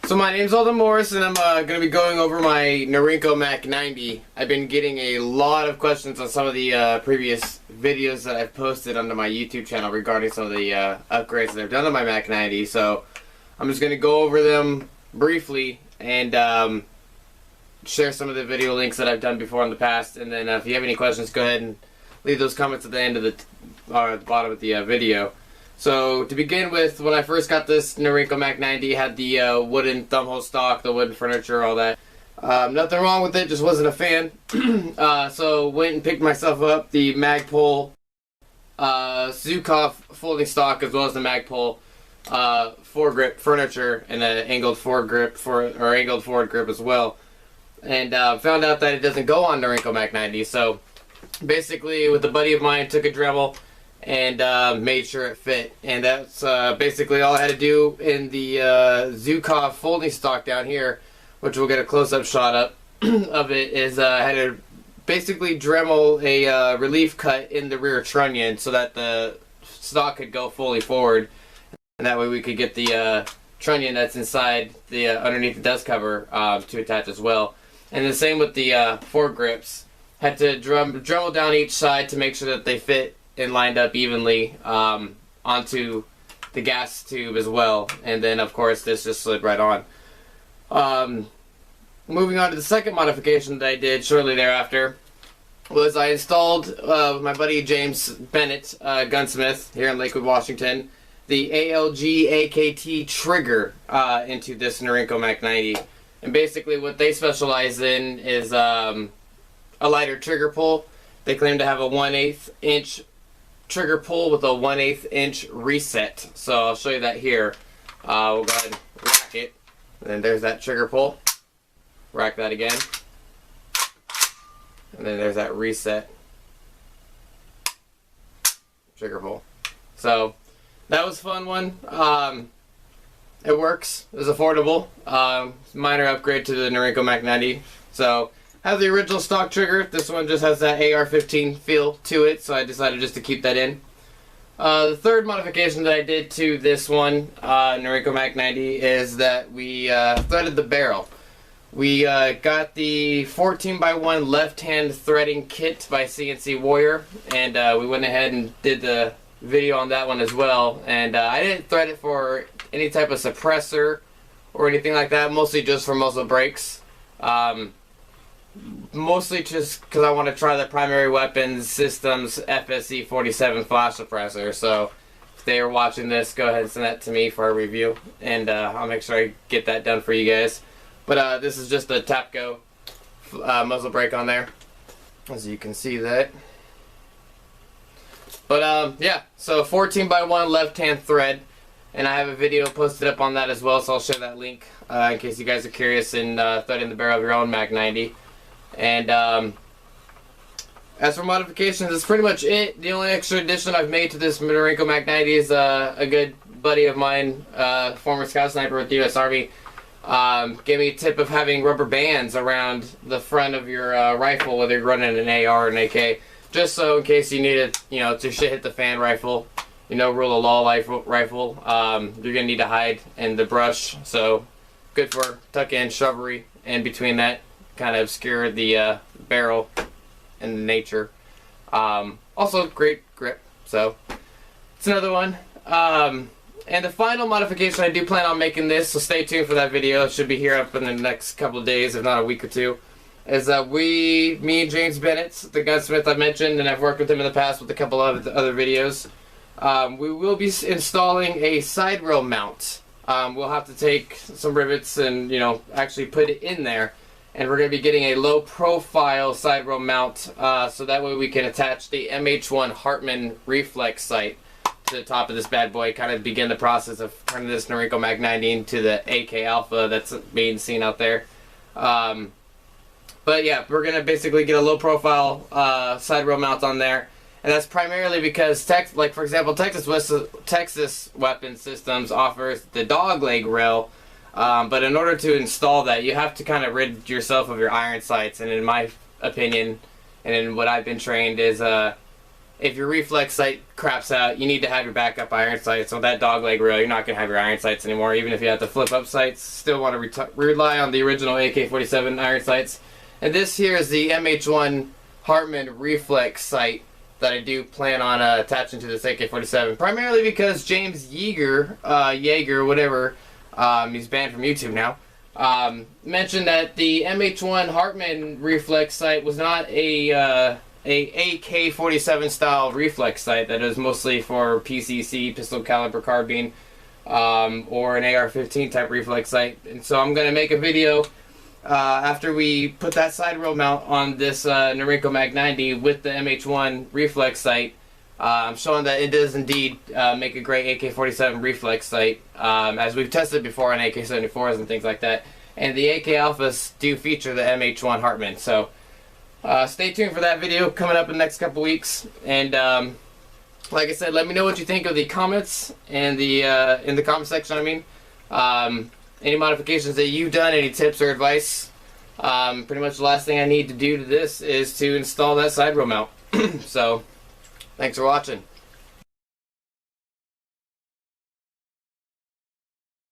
So my name's Alden Morris, and I'm going to be going over my Norinco MAK90. I've been getting a lot of questions on some of the previous videos that I've posted onto my YouTube channel regarding some of the upgrades that I've done on my MAK90. So I'm just going to go over them briefly and share some of the video links that I've done before in the past. And then if you have any questions, go ahead and leave those comments at the end of the at the bottom of the video. So to begin with, when I first got this Norinco MAK90, it had the wooden thumbhole stock, the wooden furniture, all that. Nothing wrong with it, just wasn't a fan. So went and picked myself up the Magpul Zukov folding stock, as well as the Magpul foregrip furniture and an angled forward grip angled forward grip as well. And found out that it doesn't go on Norinco MAK90. So basically, with a buddy of mine, took a Dremel and made sure it fit, and that's basically all I had to do in the Zukov folding stock down here, which we'll get a close-up shot of it. Is I had to basically Dremel a relief cut in the rear trunnion so that the stock could go fully forward, and that way we could get the trunnion that's inside the underneath the dust cover to attach as well. And the same with the foregrips. Had to Dremel down each side to make sure that they fit and lined up evenly onto the gas tube as well, and then of course this just slid right on. Moving on to the second modification that I did shortly thereafter was I installed with my buddy James Bennett, gunsmith here in Lakewood, Washington, the ALG AKT trigger into this Norinco MAK90. And basically what they specialize in is a lighter trigger pull. They claim to have a 1/8 inch trigger pull with a 1/8 inch reset. So I'll show you that here. We'll go ahead and rack it. And then there's that trigger pull. Rack that again. And then there's that reset. Trigger pull. So that was a fun one. It works. It was affordable. Minor upgrade to the Norinco MAK90. So have the original stock trigger. This one just has that AR-15 feel to it, so I decided just to keep that in. The third modification that I did to this one, Norinco MAK90, is that we threaded the barrel. We got the 14x1 left-hand threading kit by CNC Warrior, and we went ahead and did the video on that one as well. And I didn't thread it for any type of suppressor or anything like that, mostly just for muzzle brakes. Mostly just because I want to try the Primary Weapons Systems FSC47 flash suppressor. So if they are watching this, go ahead and send that to me for a review, and I'll make sure I get that done for you guys. But this is just a Tapco muzzle brake on there, as you can see that. But yeah, so 14x1 left-hand thread, and I have a video posted up on that as well, so I'll share that link in case you guys are curious in threading the barrel of your own MAK90. And as for modifications, that's pretty much it. The only extra addition I've made to this Norinco MAK90 is a good buddy of mine, former scout sniper with the U.S. Army, gave me a tip of having rubber bands around the front of your rifle, whether you're running an AR or an AK, just so in case you need it, to shit hit the fan rifle, rule of law rifle, you're gonna need to hide in the brush. So good for tuck in shrubbery in between that, kind of obscure the barrel and the nature. Also great grip, so it's another one. And the final modification, I do plan on making this, so stay tuned for that video. It should be here up in the next couple of days, if not a week or two. Is that me and James Bennett, the gunsmith I mentioned, and I've worked with him in the past with a couple of other videos. We will be installing a side rail mount. We'll have to take some rivets and actually put it in there. And we're going to be getting a low profile side rail mount, so that way we can attach the MH1 Hartman Reflex sight to the top of this bad boy, kind of begin the process of turning this Norinco MAK90 into the AK Alpha that's being seen out there. But yeah, we're going to basically get a low profile side rail mount on there. And that's primarily because, for example, Texas Weapons Systems offers the dog leg rail. But in order to install that, you have to kind of rid yourself of your iron sights. And in my opinion, and in what I've been trained, is if your reflex sight craps out, you need to have your backup iron sights. So that dog leg rail, you're not going to have your iron sights anymore. Even if you have to flip up sights, still want to rely on the original AK47 iron sights. And this here is the MH1 Hartman reflex sight that I do plan on attaching to this AK47. Primarily because James Yeager, whatever, he's banned from YouTube now, mentioned that the MH1 Hartman reflex sight was not a AK47 style reflex sight that is mostly for PCC, pistol caliber carbine, or an AR-15 type reflex sight. And so I'm going to make a video after we put that side rail mount on this Norinco MAK90 with the MH1 reflex sight. I'm showing that it does indeed make a great AK-47 reflex sight, as we've tested before on AK-74s and things like that. And the AK Alphas do feature the MH1 Hartman. So stay tuned for that video coming up in the next couple weeks. And like I said, let me know what you think of the comments and in the comment section. I mean, any modifications that you've done, any tips or advice. Pretty much the last thing I need to do to this is to install that side rail mount. So, thanks for watching.